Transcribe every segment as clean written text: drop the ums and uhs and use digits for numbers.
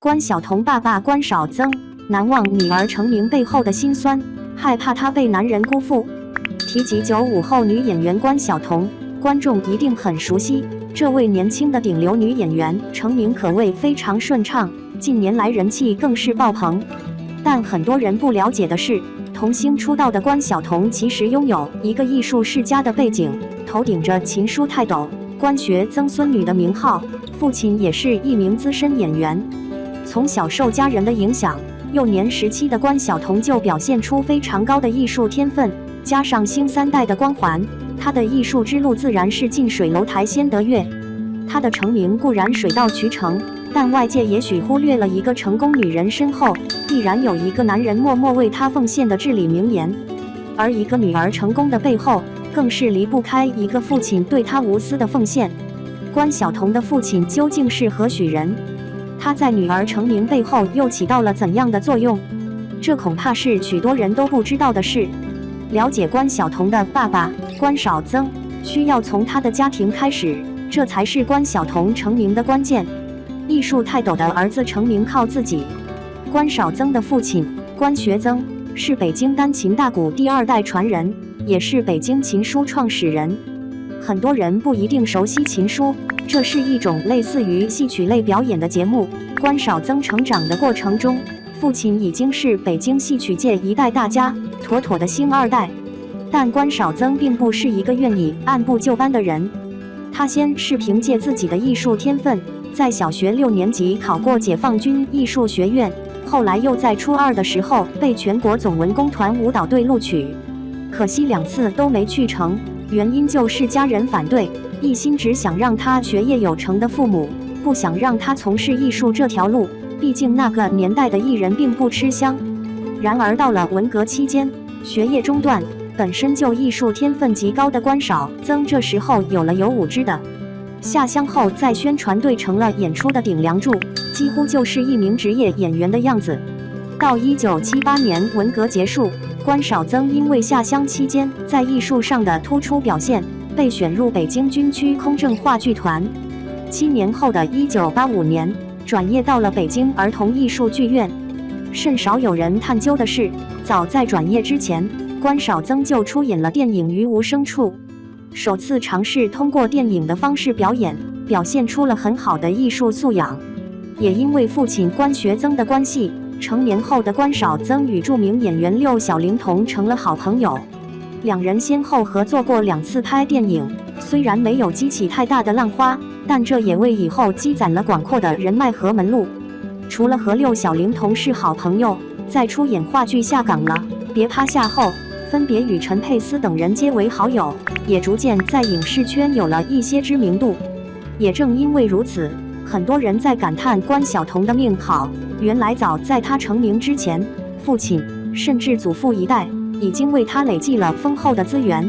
关晓彤爸爸关少增难忘女儿成名背后的辛酸，害怕她被男人辜负。提及95后女演员关晓彤，观众一定很熟悉。这位年轻的顶流女演员成名可谓非常顺畅，近年来人气更是爆棚。但很多人不了解的是，童星出道的关晓彤其实拥有一个艺术世家的背景，头顶着琴书泰斗、关学曾孙女的名号，父亲也是一名资深演员。从小受家人的影响，幼年时期的关晓彤就表现出非常高的艺术天分，加上星三代的光环，她的艺术之路自然是近水楼台先得月。她的成名固然水到渠成，但外界也许忽略了一个成功女人身后必然有一个男人默默为她奉献的至理名言，而一个女儿成功的背后，更是离不开一个父亲对她无私的奉献。关晓彤的父亲究竟是何许人？他在女儿成名背后又起到了怎样的作用？这恐怕是许多人都不知道的事。了解关晓彤的爸爸关少增，需要从他的家庭开始，这才是关晓彤成名的关键。艺术泰斗的儿子成名靠自己。关少增的父亲关学增是北京单琴大鼓第2代传人，也是北京琴书创始人。很多人不一定熟悉琴书，这是一种类似于戏曲类表演的节目。关少增成长的过程中，父亲已经是北京戏曲界一代大家，妥妥的星2代。但关少增并不是一个愿意按部就班的人，他先是凭借自己的艺术天分，在小学6年级考过解放军艺术学院，后来又在初2的时候被全国总文工团舞蹈队录取，可惜2次都没去成。原因就是家人反对，一心只想让他学业有成的父母，不想让他从事艺术这条路，毕竟那个年代的艺人并不吃香。然而到了文革期间，学业中断，本身就艺术天分极高的关少增这时候有了有舞之的下乡后，在宣传队成了演出的顶梁柱，几乎就是一名职业演员的样子。到1978年文革结束，关少增因为下乡期间在艺术上的突出表现，被选入北京军区空政话剧团。7年后的1985年，转业到了北京儿童艺术剧院。甚少有人探究的是，早在转业之前，关少增就出演了电影《于无声处》，首次尝试通过电影的方式表演，表现出了很好的艺术素养。也因为父亲关学增的关系，成年后的关少增与著名演员六小龄童成了好朋友，两人先后合作过2次拍电影，虽然没有激起太大的浪花，但这也为以后积攒了广阔的人脉和门路。除了和六小龄童是好朋友，在出演话剧《下岗了，别趴下》后，分别与陈佩斯等人结为好友，也逐渐在影视圈有了一些知名度。也正因为如此，很多人在感叹关晓彤的命好，原来早在她成名之前，父亲甚至祖父一代已经为她累积了丰厚的资源。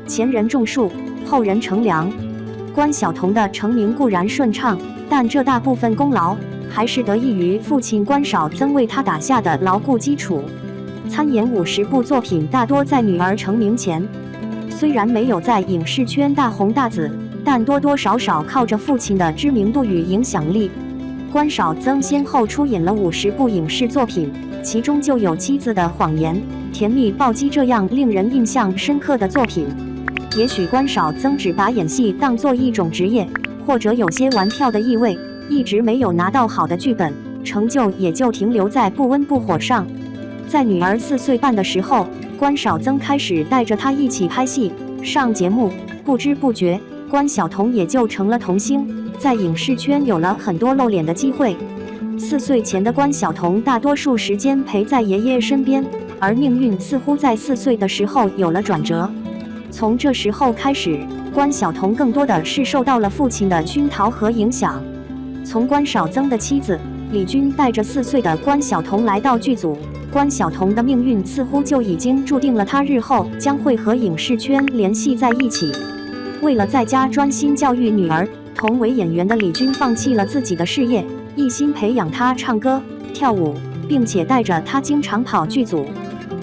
前人种树，后人乘凉。关晓彤的成名固然顺畅，但这大部分功劳还是得益于父亲关少增为她打下的牢固基础。参演50部作品大多在女儿成名前，虽然没有在影视圈大红大紫，但多多少少靠着父亲的知名度与影响力。关少增先后出演了50部影视作品，其中就有《妻子的谎言》、《甜蜜暴击》这样令人印象深刻的作品。也许关少增只把演戏当作一种职业，或者有些玩票的意味，一直没有拿到好的剧本，成就也就停留在不温不火上。在女儿4岁半的时候，关少增开始带着她一起拍戏、上节目，不知不觉，关晓彤也就成了童星，在影视圈有了很多露脸的机会。4岁前的关晓彤大多数时间陪在爷爷身边，而命运似乎在4岁的时候有了转折。从这时候开始，关晓彤更多的是受到了父亲的熏陶和影响。从关少增的妻子李君带着4岁的关晓彤来到剧组，关晓彤的命运似乎就已经注定了，她日后将会和影视圈联系在一起。为了在家专心教育女儿，同为演员的李君放弃了自己的事业，一心培养她唱歌、跳舞，并且带着她经常跑剧组。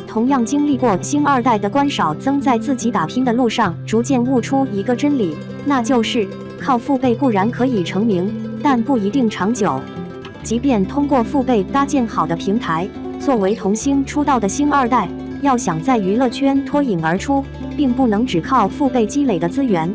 同样经历过星2代的关少增，在自己打拼的路上逐渐悟出一个真理，那就是靠父辈固然可以成名，但不一定长久。即便通过父辈搭建好的平台，作为童星出道的星二代，要想在娱乐圈脱颖而出，并不能只靠父辈积累的资源。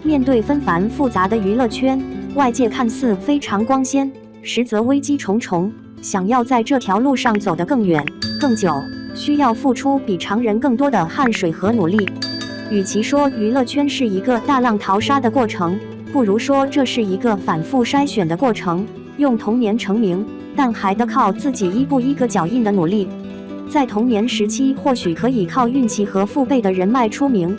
面对纷繁复杂的娱乐圈，外界看似非常光鲜，实则危机重重。想要在这条路上走得更远、更久，需要付出比常人更多的汗水和努力。与其说娱乐圈是一个大浪淘沙的过程，不如说这是一个反复筛选的过程。用童年成名，但还得靠自己一步一个脚印的努力。在童年时期，或许可以靠运气和父辈的人脉出名，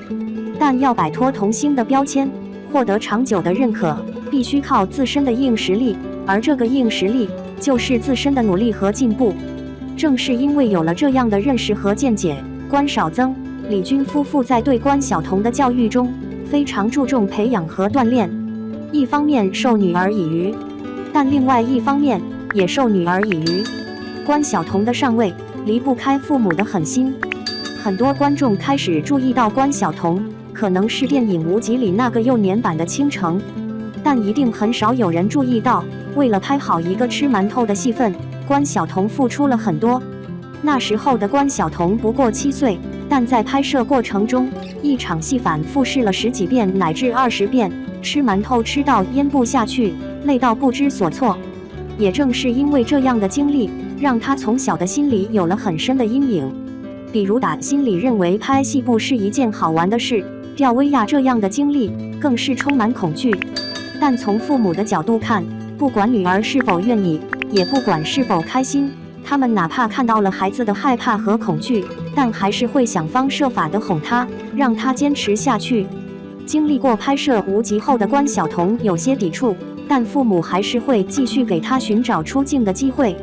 但要摆脱童星的标签，获得长久的认可，必须靠自身的硬实力，而这个硬实力就是自身的努力和进步。正是因为有了这样的认识和见解，关少增、李军夫妇在对关晓彤的教育中非常注重培养和锻炼。一方面受女儿以渔，但另外一方面也受女儿以渔。关晓彤的上位离不开父母的狠心。很多观众开始注意到关晓彤，可能是电影《无极》里那个幼年版的倾城，但一定很少有人注意到，为了拍好一个吃馒头的戏份，关晓彤付出了很多。那时候的关晓彤不过7岁，但在拍摄过程中，一场戏反复试了10几遍乃至20遍，吃馒头吃到咽不下去，累到不知所措。也正是因为这样的经历，让他从小的心里有了很深的阴影。比如打心里认为拍戏不是一件好玩的事，吊威亚这样的经历更是充满恐惧。但从父母的角度看，不管女儿是否愿意，也不管是否开心，他们哪怕看到了孩子的害怕和恐惧，但还是会想方设法地哄他，让他坚持下去。经历过拍摄《无极》后的关晓彤有些抵触，但父母还是会继续给他寻找出镜的机会。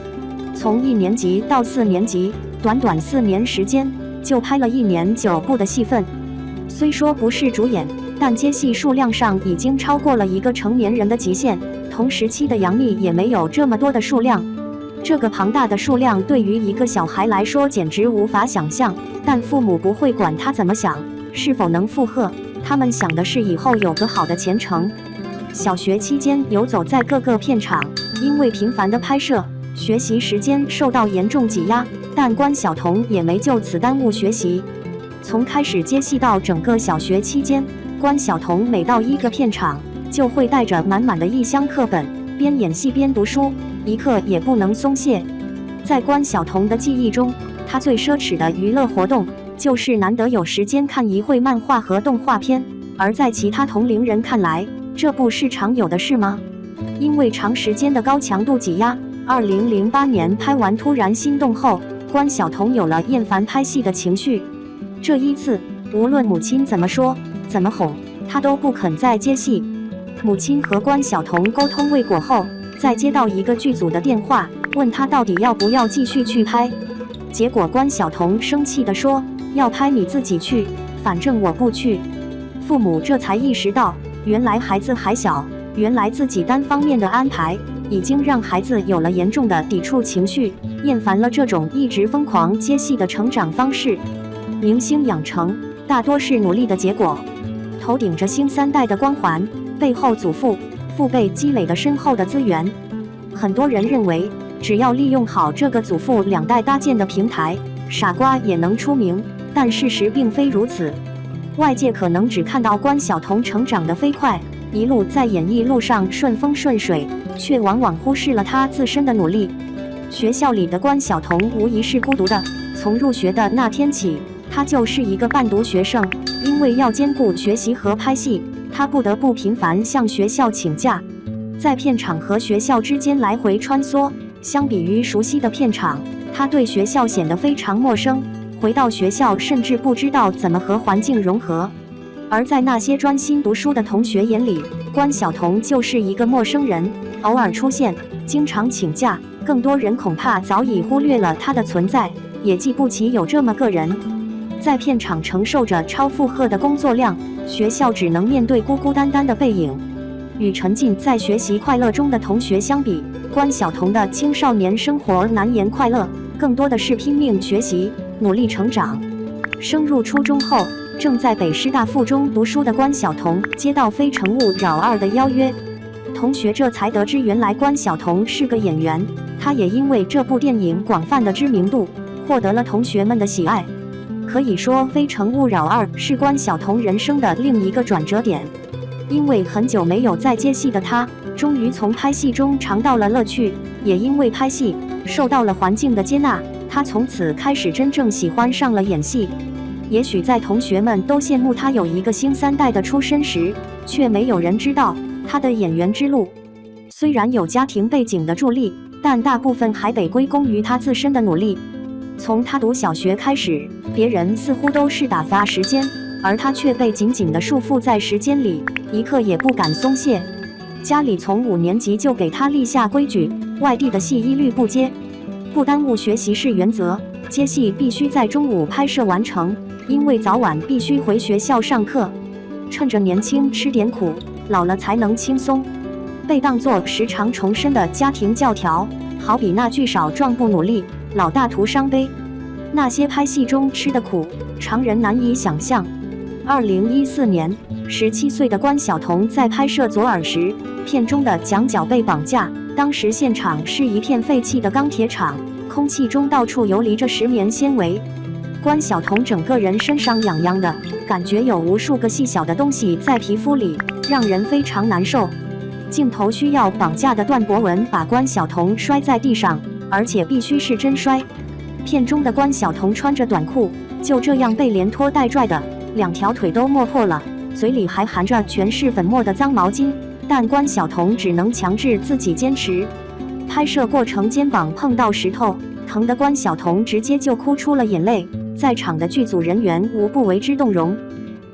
从1年级到4年级，短短4年时间就拍了1年9部的戏份。虽说不是主演，但接戏数量上已经超过了一个成年人的极限。同时期的杨幂也没有这么多的数量。这个庞大的数量对于一个小孩来说简直无法想象，但父母不会管他怎么想，是否能负荷，他们想的是以后有个好的前程。小学期间游走在各个片场，因为频繁的拍摄，学习时间受到严重挤压，但关晓彤也没就此耽误学习。从开始接戏到整个小学期间，关晓彤每到一个片场，就会带着满满的一箱课本，边演戏边读书，一刻也不能松懈。在关晓彤的记忆中，她最奢侈的娱乐活动就是难得有时间看一会漫画和动画片，而在其他同龄人看来，这不是常有的事吗？因为长时间的高强度挤压，2008年拍完《突然心动》后，关晓彤有了厌烦拍戏的情绪。这一次，无论母亲怎么说、怎么哄，她都不肯再接戏。母亲和关晓彤沟通未果后，再接到一个剧组的电话，问她到底要不要继续去拍。结果关晓彤生气地说：“要拍你自己去，反正我不去。”父母这才意识到，原来孩子还小，原来自己单方面的安排已经让孩子有了严重的抵触情绪，厌烦了这种一直疯狂接戏的成长方式。明星养成大多是努力的结果，头顶着星3代的光环，背后祖父、父辈积累的深厚的资源。很多人认为，只要利用好这个祖父2代搭建的平台，傻瓜也能出名，但事实并非如此。外界可能只看到关晓彤成长得飞快，一路在演艺路上顺风顺水，却往往忽视了她自身的努力。学校里的关晓彤无疑是孤独的，从入学的那天起，她就是一个半读学生，因为要兼顾学习和拍戏，她不得不频繁向学校请假，在片场和学校之间来回穿梭。相比于熟悉的片场，她对学校显得非常陌生，回到学校甚至不知道怎么和环境融合。而在那些专心读书的同学眼里，关晓彤就是一个陌生人，偶尔出现，经常请假，更多人恐怕早已忽略了她的存在，也记不起有这么个人。在片场承受着超负荷的工作量，学校只能面对孤孤单单的背影。与沉浸在学习快乐中的同学相比，关晓彤的青少年生活难言快乐，更多的是拼命学习，努力成长。升入初中后，正在北师大附中读书的关晓彤接到《非诚勿扰2》的邀约，同学这才得知原来关晓彤是个演员，她也因为这部电影广泛的知名度，获得了同学们的喜爱。可以说《非诚勿扰2》是关晓彤人生的另一个转折点，因为很久没有再接戏的她，终于从拍戏中尝到了乐趣，也因为拍戏受到了环境的接纳，她从此开始真正喜欢上了演戏。也许在同学们都羡慕她有一个星3代的出身时，却没有人知道她的演员之路虽然有家庭背景的助力，但大部分还得归功于她自身的努力。从她读小学开始，别人似乎都是打发时间，而她却被紧紧地束缚在时间里，一刻也不敢松懈。家里从5年级就给她立下规矩，外地的戏一律不接，不耽误学习是原则，接戏必须在中午拍摄完成，因为早晚必须回学校上课。趁着年轻吃点苦，老了才能轻松。被当作时常重申的家庭教条，好比那句少壮不努力，老大徒伤悲。那些拍戏中吃的苦，常人难以想象。2014年，17岁的关晓彤在拍摄《左耳》时，片中的蒋角被绑架，当时现场是一片废弃的钢铁厂，空气中到处游离着石棉纤维。关晓彤整个人身上痒痒的，感觉有无数个细小的东西在皮肤里，让人非常难受。镜头需要绑架的段博文把关晓彤摔在地上，而且必须是真摔。片中的关晓彤穿着短裤，就这样被连拖带拽的，2条腿都磨破了，嘴里还含着全是粉末的脏毛巾，但关晓彤只能强制自己坚持。拍摄过程肩膀碰到石头，疼得关晓彤直接就哭出了眼泪，在场的剧组人员无不为之动容。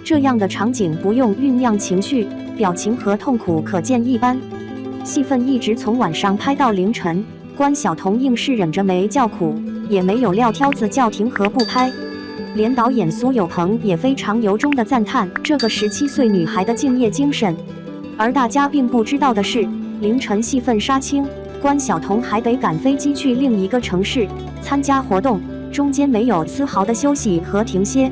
这样的场景不用酝酿情绪，表情和痛苦可见一斑。戏份一直从晚上拍到凌晨，关晓彤硬是忍着没叫苦，也没有撂挑子叫停和不拍。连导演苏有朋也非常由衷地赞叹这个17岁女孩的敬业精神。而大家并不知道的是，凌晨戏份杀青，关晓彤还得赶飞机去另一个城市参加活动，中间没有丝毫的休息和停歇。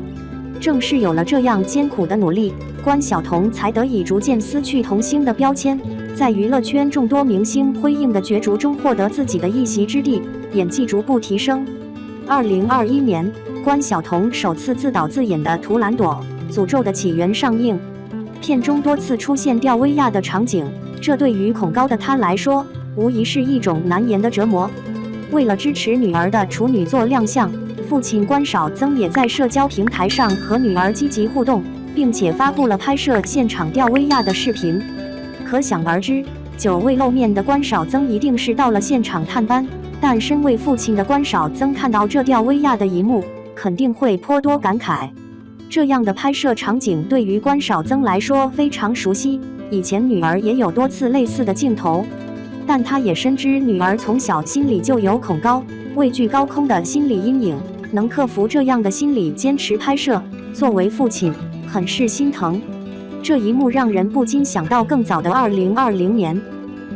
正是有了这样艰苦的努力，关晓彤才得以逐渐撕去童星的标签，在娱乐圈众多明星辉映的角逐中获得自己的一席之地，演技逐步提升。2021年，关晓彤首次自导自演的《图兰朵：诅咒的起源》上映，片中多次出现吊威亚的场景，这对于恐高的她来说，无疑是一种难言的折磨。为了支持女儿的处女作亮相，父亲关少增也在社交平台上和女儿积极互动，并且发布了拍摄现场吊威亚的视频。可想而知，久未露面的关少增一定是到了现场探班，但身为父亲的关少增看到这吊威亚的一幕，肯定会颇多感慨。这样的拍摄场景对于关少增来说非常熟悉，以前女儿也有多次类似的镜头，但他也深知女儿从小心里就有恐高、畏惧高空的心理阴影，能克服这样的心理坚持拍摄，作为父亲很是心疼。这一幕让人不禁想到更早的2020年，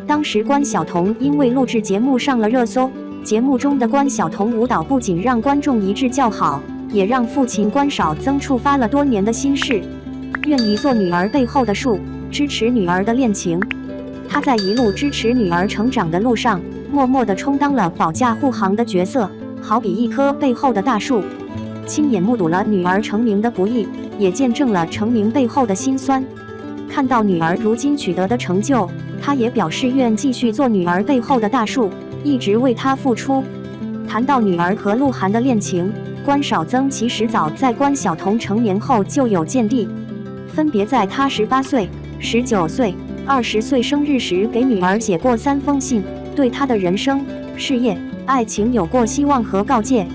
当时关晓彤因为录制节目上了热搜，节目中的关晓彤舞蹈不仅让观众一致叫好，也让父亲关少增触发了多年的心事，愿意做女儿背后的树，支持女儿的恋情。他在一路支持女儿成长的路上，默默地充当了保驾护航的角色，好比一棵背后的大树，亲眼目睹了女儿成名的不易，也见证了成名背后的辛酸。看到女儿如今取得的成就，他也表示愿继续做女儿背后的大树，一直为她付出。谈到女儿和鹿晗的恋情，关少增其实早在关晓彤成年后就有见地，分别在她18岁、19岁、20岁生日时给女儿写过3封信，对她的人生、事业、爱情有过希望和告诫。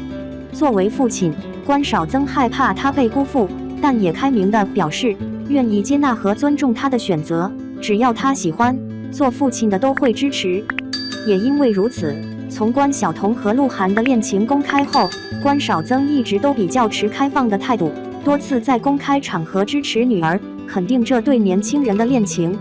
作为父亲，关少增害怕她被辜负，但也开明地表示愿意接纳和尊重她的选择，只要她喜欢，做父亲的都会支持。也因为如此，从关晓彤和鹿晗的恋情公开后，关少增一直都比较持开放的态度，多次在公开场合支持女儿，肯定这对年轻人的恋情。